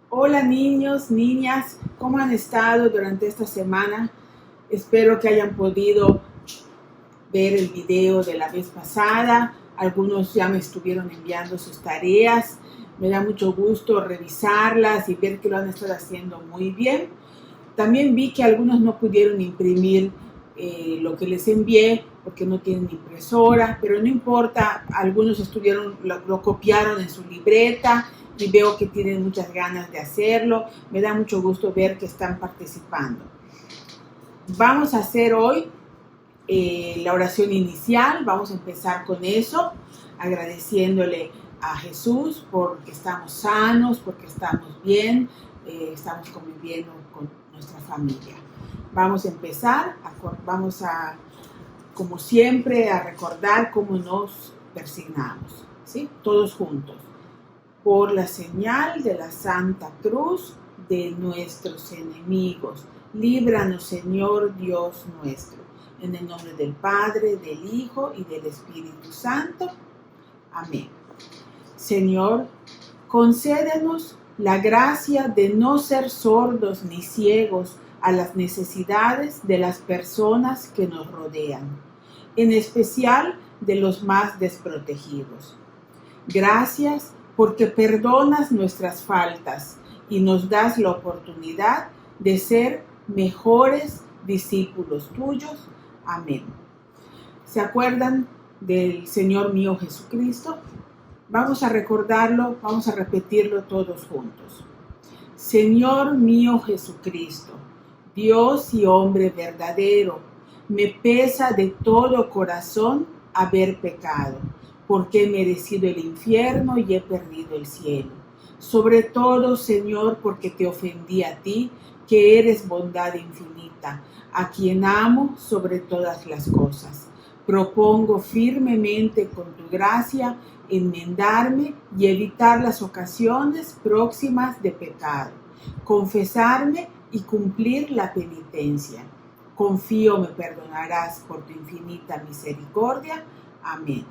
Hola niños, niñas, ¿cómo han estado durante esta semana? Espero que hayan podido ver el video de la vez pasada. Algunos ya me estuvieron enviando sus tareas. Me da mucho gusto revisarlas y ver que lo han estado haciendo muy bien. También vi que algunos no pudieron imprimir lo que les envié porque no tienen impresora, pero no importa, algunos lo copiaron en su libreta y veo que tienen muchas ganas de hacerlo. Me da mucho gusto ver que están participando. Vamos a hacer hoy la oración inicial, vamos a empezar con eso, agradeciéndole a Jesús porque estamos sanos, porque estamos bien, estamos conviviendo con nuestra familia. Vamos a empezar, como siempre, a recordar cómo nos persignamos, ¿sí? Todos juntos. Por la señal de la Santa Cruz de nuestros enemigos, líbranos, Señor Dios nuestro. En el nombre del Padre, del Hijo y del Espíritu Santo. Amén. Señor, concédenos la gracia de no ser sordos ni ciegos a las necesidades de las personas que nos rodean, en especial de los más desprotegidos. Gracias porque perdonas nuestras faltas y nos das la oportunidad de ser mejores discípulos tuyos. Amén. ¿Se acuerdan del Señor mío Jesucristo? Vamos a recordarlo, vamos a repetirlo todos juntos. Señor mío Jesucristo, Dios y hombre verdadero, me pesa de todo corazón haber pecado, porque he merecido el infierno y he perdido el cielo. Sobre todo, Señor, porque te ofendí a ti, que eres bondad infinita, a quien amo sobre todas las cosas. Propongo firmemente con tu gracia enmendarme y evitar las ocasiones próximas de pecado, confesarme y cumplir la penitencia. Confío me perdonarás por tu infinita misericordia. Amén.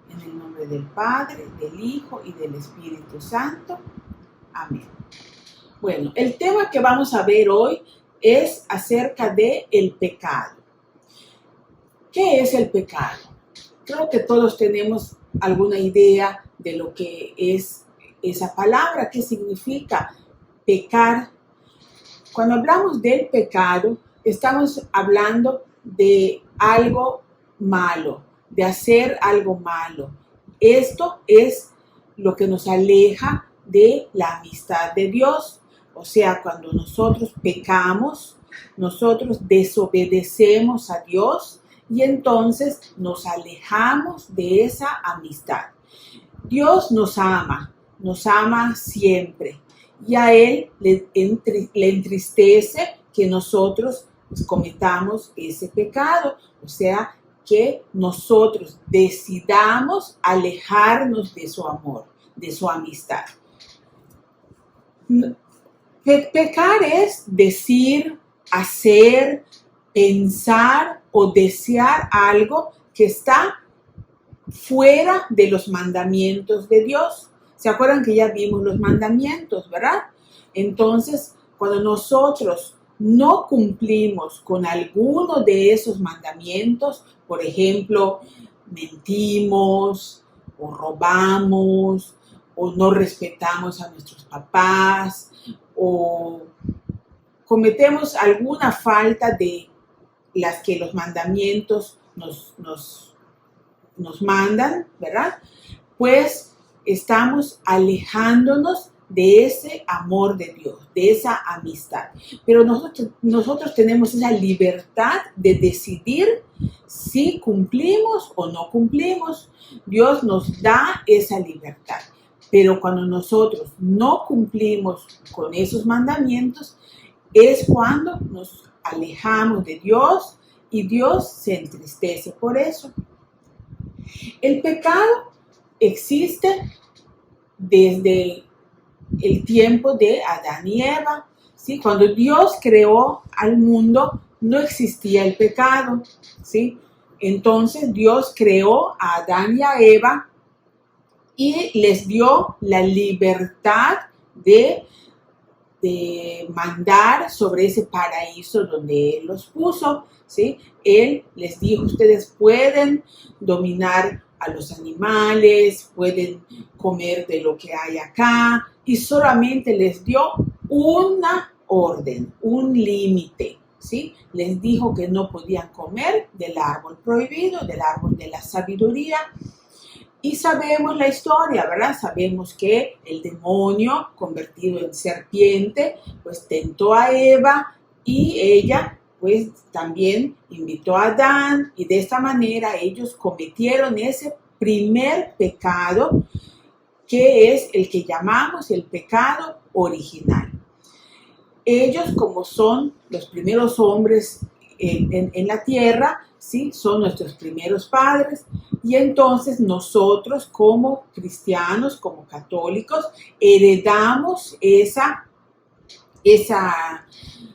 En el nombre del Padre, del Hijo y del Espíritu Santo. Amén. Bueno, el tema que vamos a ver hoy es acerca de el pecado. ¿Qué es el pecado? Creo que todos tenemos alguna idea de lo que es esa palabra, qué significa pecar. Cuando hablamos del pecado, estamos hablando de algo malo, de hacer algo malo. Esto es lo que nos aleja de la amistad de Dios. O sea, cuando nosotros pecamos, nosotros desobedecemos a Dios y entonces nos alejamos de esa amistad. Dios nos ama siempre y a Él le entristece que nosotros cometamos ese pecado, o sea, que nosotros decidamos alejarnos de su amor, de su amistad. Pecar es decir, hacer, pensar o desear algo que está fuera de los mandamientos de Dios. ¿Se acuerdan que ya vimos los mandamientos, verdad? Entonces, cuando nosotros no cumplimos con alguno de esos mandamientos, por ejemplo, mentimos o robamos o no respetamos a nuestros papás o cometemos alguna falta de las que los mandamientos nos mandan, ¿verdad? Pues estamos alejándonos de ese amor de Dios, de esa amistad. Pero nosotros tenemos esa libertad de decidir si cumplimos o no cumplimos. Dios nos da esa libertad. Pero cuando nosotros no cumplimos con esos mandamientos, es cuando nos alejamos de Dios y Dios se entristece por eso. El pecado existe desde el tiempo de Adán y Eva, ¿sí? Cuando Dios creó al mundo, no existía el pecado, ¿sí? Entonces Dios creó a Adán y a Eva y les dio la libertad de de mandar sobre ese paraíso donde Él los puso, ¿sí? Él les dijo, ustedes pueden dominar a los animales, pueden comer de lo que hay acá, y solamente les dio una orden, un límite, ¿sí? Les dijo que no podían comer del árbol prohibido, del árbol de la sabiduría. Y sabemos la historia, ¿verdad? Sabemos que el demonio, convertido en serpiente, pues tentó a Eva y ella, pues también invitó a Adán, y de esta manera ellos cometieron ese primer pecado, que es el que llamamos el pecado original. Ellos, como son los primeros hombres en la tierra, ¿sí? Son nuestros primeros padres, y entonces nosotros como cristianos, como católicos, heredamos esa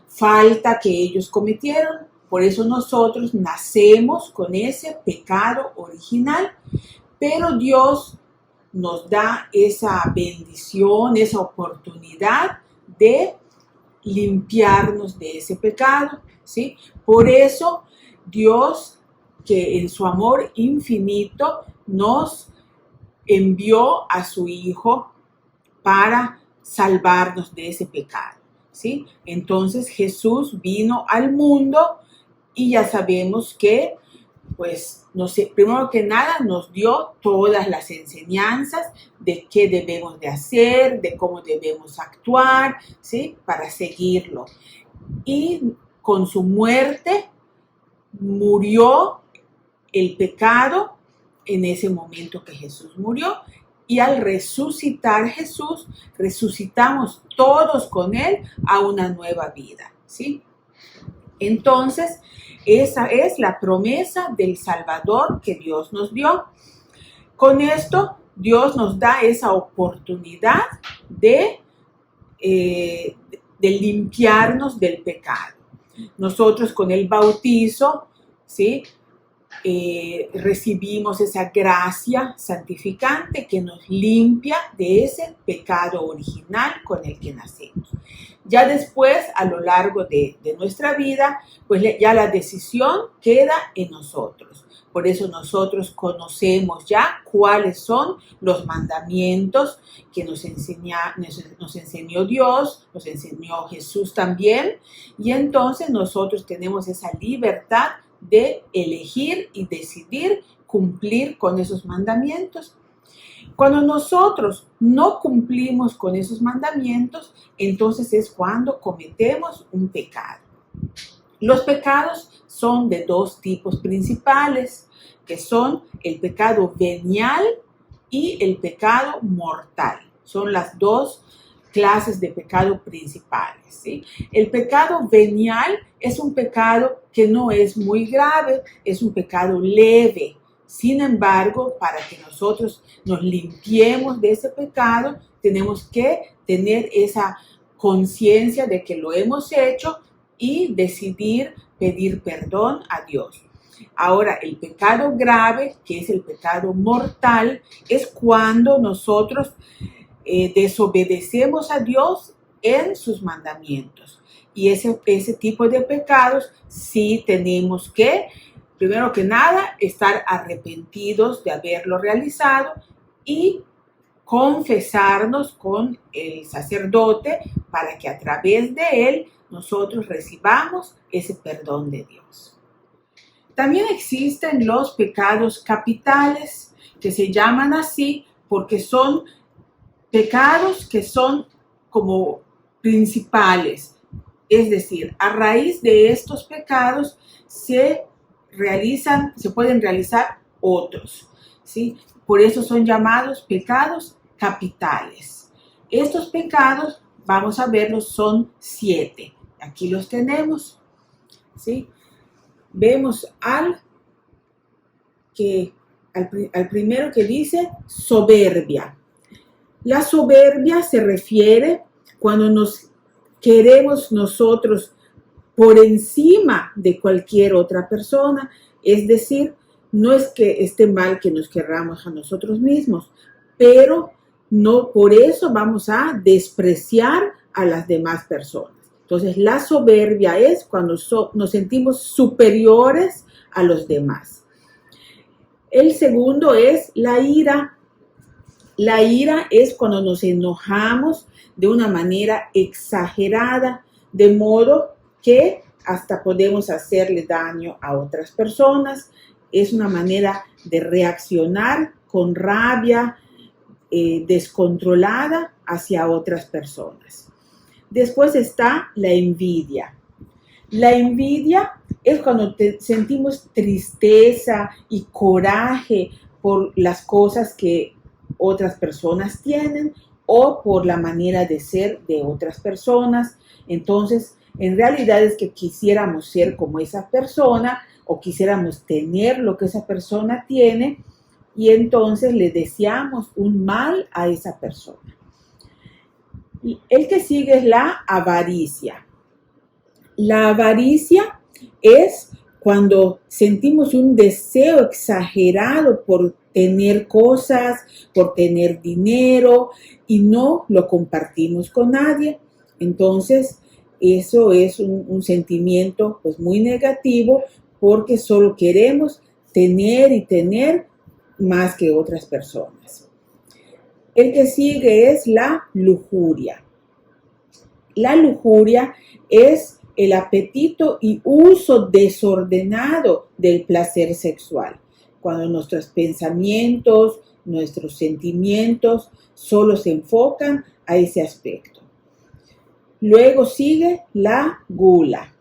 falta que ellos cometieron. Por eso nosotros nacemos con ese pecado original, pero Dios nos da esa bendición, esa oportunidad de limpiarnos de ese pecado, ¿sí? Por eso Dios, que en su amor infinito nos envió a su Hijo para salvarnos de ese pecado, ¿sí? Entonces Jesús vino al mundo y ya sabemos que, pues, no sé, primero que nada nos dio todas las enseñanzas de qué debemos de hacer, de cómo debemos actuar, ¿sí? Para seguirlo. Y con su muerte murió el pecado en ese momento que Jesús murió, y al resucitar Jesús, resucitamos todos con Él a una nueva vida, ¿sí? Entonces, esa es la promesa del Salvador que Dios nos dio. Con esto, Dios nos da esa oportunidad de limpiarnos del pecado. Nosotros con el bautizo, ¿sí? Recibimos esa gracia santificante que nos limpia de ese pecado original con el que nacemos. Ya después, a lo largo de nuestra vida, pues ya la decisión queda en nosotros. Por eso nosotros conocemos ya cuáles son los mandamientos que nos enseñó Dios, nos enseñó Jesús también, y entonces nosotros tenemos esa libertad de elegir y decidir cumplir con esos mandamientos. Cuando nosotros no cumplimos con esos mandamientos, entonces es cuando cometemos un pecado. Los pecados son de dos tipos principales, que son el pecado venial y el pecado mortal. Son las dos clases de pecado principales, ¿sí? El pecado venial es un pecado que no es muy grave, es un pecado leve. Sin embargo, para que nosotros nos limpiemos de ese pecado, tenemos que tener esa conciencia de que lo hemos hecho y decidir pedir perdón a Dios. Ahora, el pecado grave, que es el pecado mortal, es cuando nosotros desobedecemos a Dios en sus mandamientos. Y ese tipo de pecados sí tenemos que, primero que nada, estar arrepentidos de haberlo realizado y confesarnos con el sacerdote para que a través de él nosotros recibamos ese perdón de Dios. También existen los pecados capitales, que se llaman así porque son pecados que son como principales. Es decir, a raíz de estos pecados se pueden realizar otros, ¿sí? Por eso son llamados pecados capitales. Estos pecados, vamos a verlos, son 7. Aquí los tenemos, ¿sí? Vemos al primero que dice soberbia. La soberbia se refiere cuando nos queremos nosotros por encima de cualquier otra persona. Es decir, no es que esté mal que nos querramos a nosotros mismos, pero no por eso vamos a despreciar a las demás personas. Entonces, la soberbia es cuando nos sentimos superiores a los demás. El segundo es la ira. La ira es cuando nos enojamos de una manera exagerada, de modo que hasta podemos hacerle daño a otras personas. Es una manera de reaccionar con rabia descontrolada hacia otras personas. Después está la envidia. La envidia es cuando sentimos tristeza y coraje por las cosas que otras personas tienen o por la manera de ser de otras personas. Entonces, en realidad es que quisiéramos ser como esa persona o quisiéramos tener lo que esa persona tiene y entonces le deseamos un mal a esa persona. El que sigue es la avaricia. La avaricia es cuando sentimos un deseo exagerado por tener cosas, por tener dinero y no lo compartimos con nadie. Entonces, eso es un sentimiento pues muy negativo porque solo queremos tener y tener más que otras personas. El que sigue es la lujuria. La lujuria es el apetito y uso desordenado del placer sexual, cuando nuestros pensamientos, nuestros sentimientos solo se enfocan a ese aspecto. Luego sigue la gula.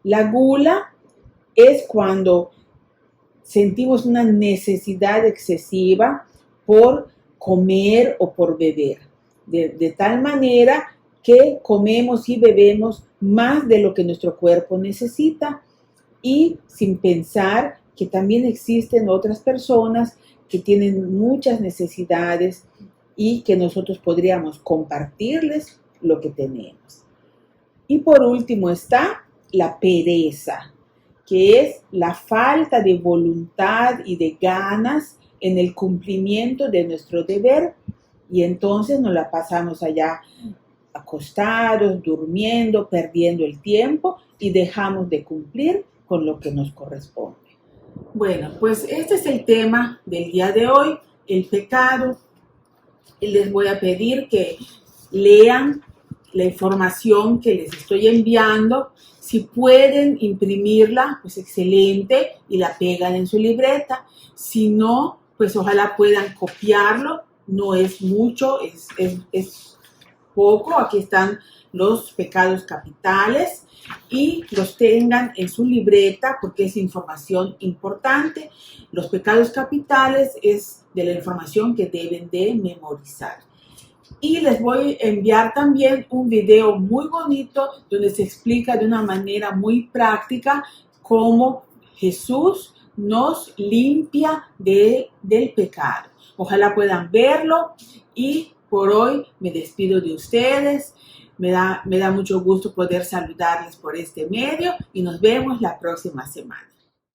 La gula es cuando sentimos una necesidad excesiva por comer o por beber, de tal manera que comemos y bebemos más de lo que nuestro cuerpo necesita y sin pensar que también existen otras personas que tienen muchas necesidades y que nosotros podríamos compartirles lo que tenemos. Y por último está la pereza, que es la falta de voluntad y de ganas en el cumplimiento de nuestro deber y entonces nos la pasamos allá acostados, durmiendo, perdiendo el tiempo y dejamos de cumplir con lo que nos corresponde. Bueno, pues este es el tema del día de hoy, el pecado. Y les voy a pedir que lean la información que les estoy enviando. Si pueden imprimirla, pues excelente, y la pegan en su libreta. Si no, pues ojalá puedan copiarlo. No es mucho, es poco. Aquí están los pecados capitales y los tengan en su libreta porque es información importante. Los pecados capitales es de la información que deben de memorizar. Y les voy a enviar también un video muy bonito donde se explica de una manera muy práctica cómo Jesús nos limpia del pecado. Ojalá puedan verlo y por hoy me despido de ustedes. Me da mucho gusto poder saludarles por este medio y nos vemos la próxima semana.